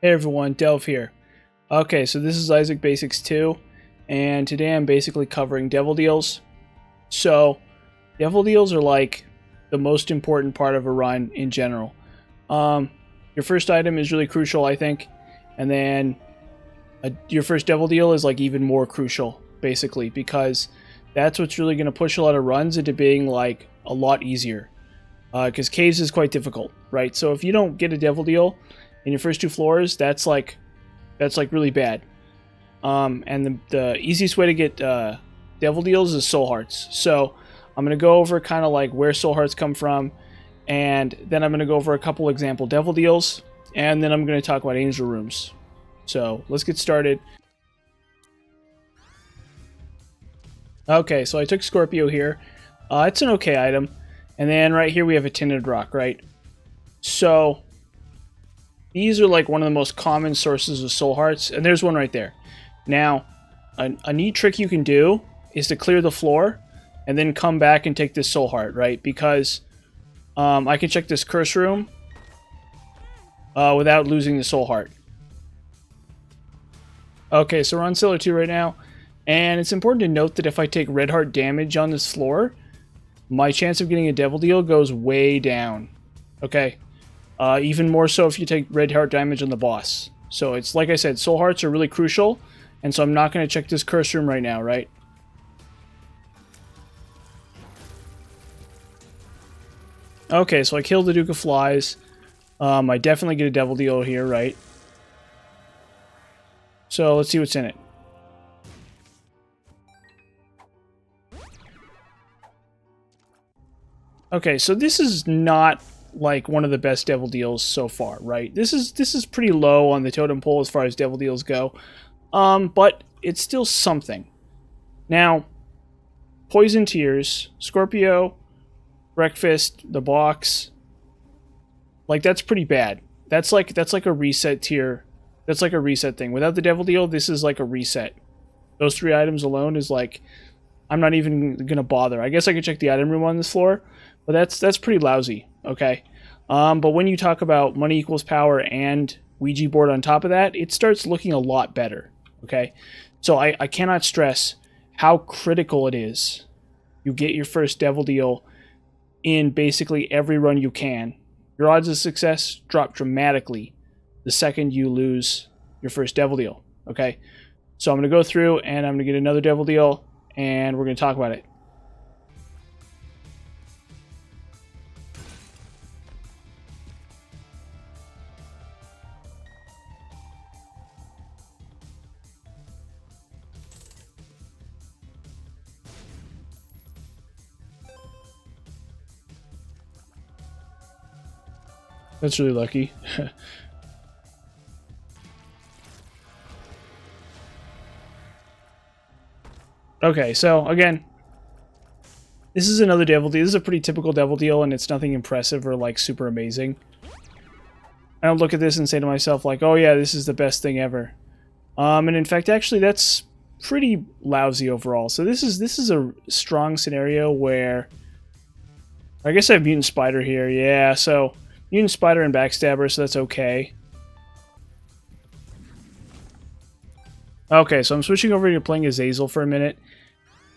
Hey everyone, Delve here. Okay, so this is Isaac Basics 2, and today I'm basically covering Devil Deals. So, Devil Deals are like the most important part of a run in general. Your first item is really crucial, I think, and then your first Devil Deal is like even more crucial, basically, because that's what's really going to push a lot of runs into being like a lot easier. Because caves is quite difficult, right? So if you don't get a Devil Deal in your first two floors, that's like really bad. And the easiest way to get Devil Deals is Soul Hearts. So I'm going to go over kind of like where Soul Hearts come from, and then I'm going to go over a couple example Devil Deals, and then I'm going to talk about Angel Rooms. So let's get started. Okay, so I took Scorpio here. It's an okay item. And then right here we have a Tinted Rock, right? So these are like one of the most common sources of Soul Hearts, and there's one right there. Now, a neat trick you can do is to clear the floor and then come back and take this Soul Heart, right? Because I can check this Curse Room without losing the Soul Heart. Okay, so we're on Cellar 2 right now, and it's important to note that if I take Red Heart damage on this floor, my chance of getting a Devil Deal goes way down. Okay? Even more so if you take Red Heart damage on the boss. So it's like I said, Soul Hearts are really crucial, and so I'm not going to check this Curse Room right now, right? Okay, so I killed the Duke of Flies. I definitely get a Devil Deal here, right? So let's see what's in it. Okay, so this is not like one of the best Devil Deals so far, right? This is pretty low on the totem pole as far as Devil Deals go. But it's still something. Now, Poison Tears, Scorpio, Breakfast, the box, like that's pretty bad. That's like a reset tier. That's like a reset thing. Without the Devil Deal, this is like a reset. Those three items alone is like, I'm not even gonna bother. I guess I could check the item room on this floor, but that's pretty lousy, okay? But when you talk about money equals power and Ouija board on top of that, it starts looking a lot better, okay? So I cannot stress how critical it is you get your first Devil Deal in basically every run you can. Your odds of success drop dramatically the second you lose your first Devil Deal, okay? So I'm going to go through and I'm going to get another Devil Deal, and we're going to talk about it. That's really lucky. Okay, so again, this is another Devil Deal. This is a pretty typical Devil Deal, and it's nothing impressive or like super amazing. I don't look at this and say to myself like, oh yeah, this is the best thing ever. And in fact, actually, that's pretty lousy overall. So this is a strong scenario where I guess I have Mutant Spider here. Yeah, so Mutant Spider and Backstabber, so that's okay. Okay, so I'm switching over to playing Azazel for a minute.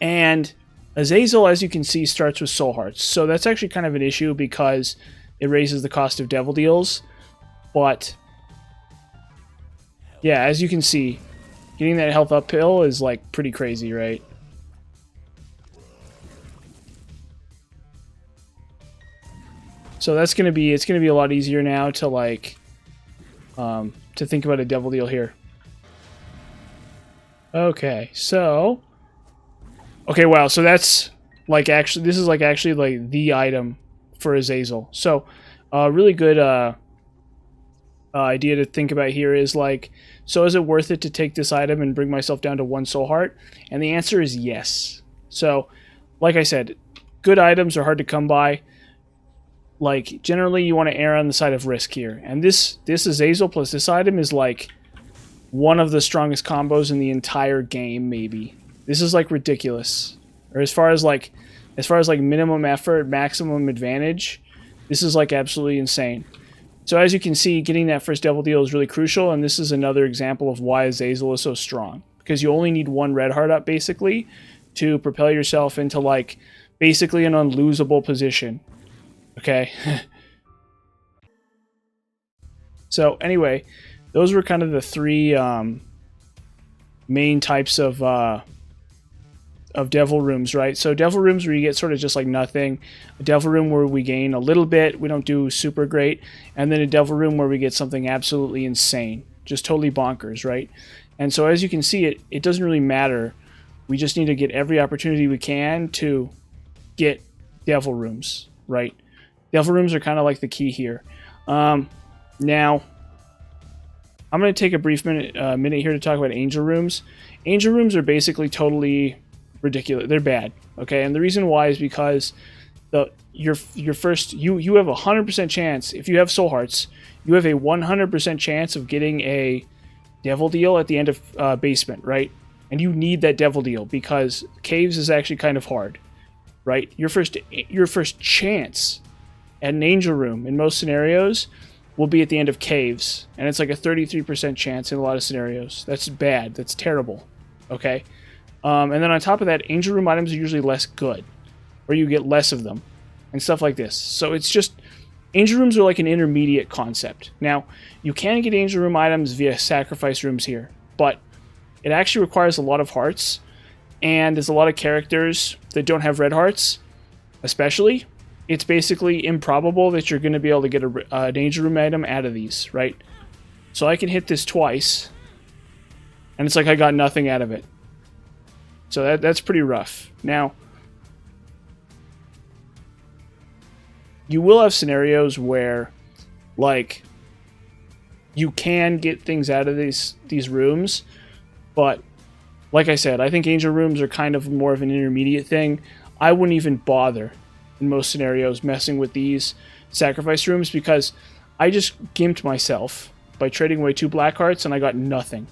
And Azazel, as you can see, starts with Soul Hearts. So that's actually kind of an issue because it raises the cost of Devil Deals. But yeah, as you can see, getting that health uphill is like pretty crazy, right? So that's gonna be, it's gonna be a lot easier now to like to think about a Devil Deal here. Okay, so okay, wow, so that's like actually, this is like actually like the item for Azazel. So really good idea to think about here is like, so is it worth it to take this item and bring myself down to one Soul Heart? And the answer is yes. So like I said, good items are hard to come by. Like generally you want to err on the side of risk here, and this Azazel plus this item is like one of the strongest combos in the entire game, maybe. This is like ridiculous. Or as far as like minimum effort, maximum advantage, this is like absolutely insane. So as you can see, getting that first devil deal is really crucial, and this is another example of why Azazel is so strong. Because you only need one red heart up, basically, to propel yourself into, like, basically an unlosable position. Okay? So, anyway, those were kind of the three main types of devil rooms, right? So devil rooms where you get sort of just like nothing, a devil room where we gain a little bit, we don't do super great, and then a devil room where we get something absolutely insane, just totally bonkers, right? And so as you can see, it doesn't really matter. We just need to get every opportunity we can to get devil rooms, right? Devil rooms are kind of like the key here. Now, I'm going to take a brief minute here to talk about angel rooms. Angel rooms are basically totally ridiculous. They're bad, okay? And the reason why is because your first you have a 100% chance, if you have soul hearts, you have a 100% chance of getting a devil deal at the end of basement, right? And you need that devil deal because caves is actually kind of hard, right? Your first chance at an angel room in most scenarios will be at the end of caves, and it's like a 33% chance in a lot of scenarios. That's bad. That's terrible. Okay? And then on top of that, angel room items are usually less good, or you get less of them, and stuff like this. So it's just, angel rooms are like an intermediate concept. Now, you can get angel room items via sacrifice rooms here, but it actually requires a lot of hearts, and there's a lot of characters that don't have red hearts, especially. It's basically improbable that you're going to be able to get an angel room item out of these, right? So I can hit this twice, and it's like I got nothing out of it. So that's pretty rough. Now, you will have scenarios where, like, you can get things out of these rooms, but like I said, I think angel rooms are kind of more of an intermediate thing. I wouldn't even bother in most scenarios messing with these sacrifice rooms because I just gimped myself by trading away 2 black hearts and I got nothing.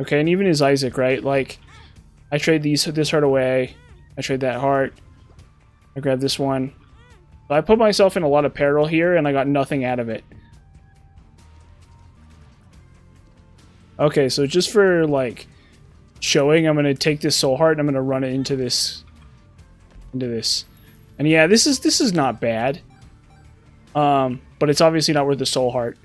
Okay, and even as Isaac, right? Like, I trade this heart away, I trade that heart, I grab this one. So I put myself in a lot of peril here and I got nothing out of it. Okay, so just for, like, showing, I'm going to take this soul heart and I'm going to run it into this. And yeah, this is not bad. But it's obviously not worth the soul heart.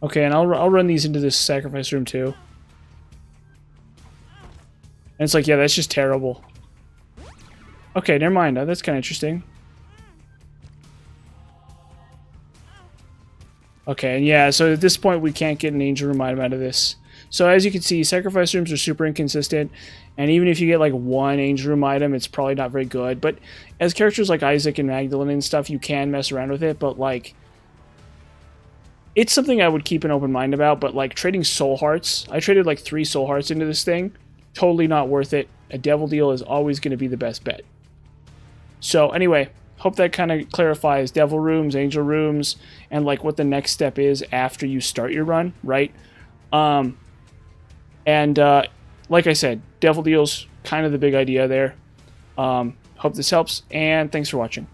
Okay, and I'll run these into this sacrifice room too. And it's like, yeah, that's just terrible. Okay, never mind. That's kind of interesting. Okay, and yeah, so at this point we can't get an angel room item out of this. So as you can see, sacrifice rooms are super inconsistent, and even if you get like one angel room item, it's probably not very good. But as characters like Isaac and Magdalene and stuff, you can mess around with it, but like, it's something I would keep an open mind about. But like trading soul hearts, I traded like 3 soul hearts into this thing. Totally not worth it. A devil deal is always going to be the best bet. So anyway, hope that kind of clarifies devil rooms, angel rooms, and like what the next step is after you start your run, right? Like I said, devil deals, kind of the big idea there. Hope this helps, and thanks for watching.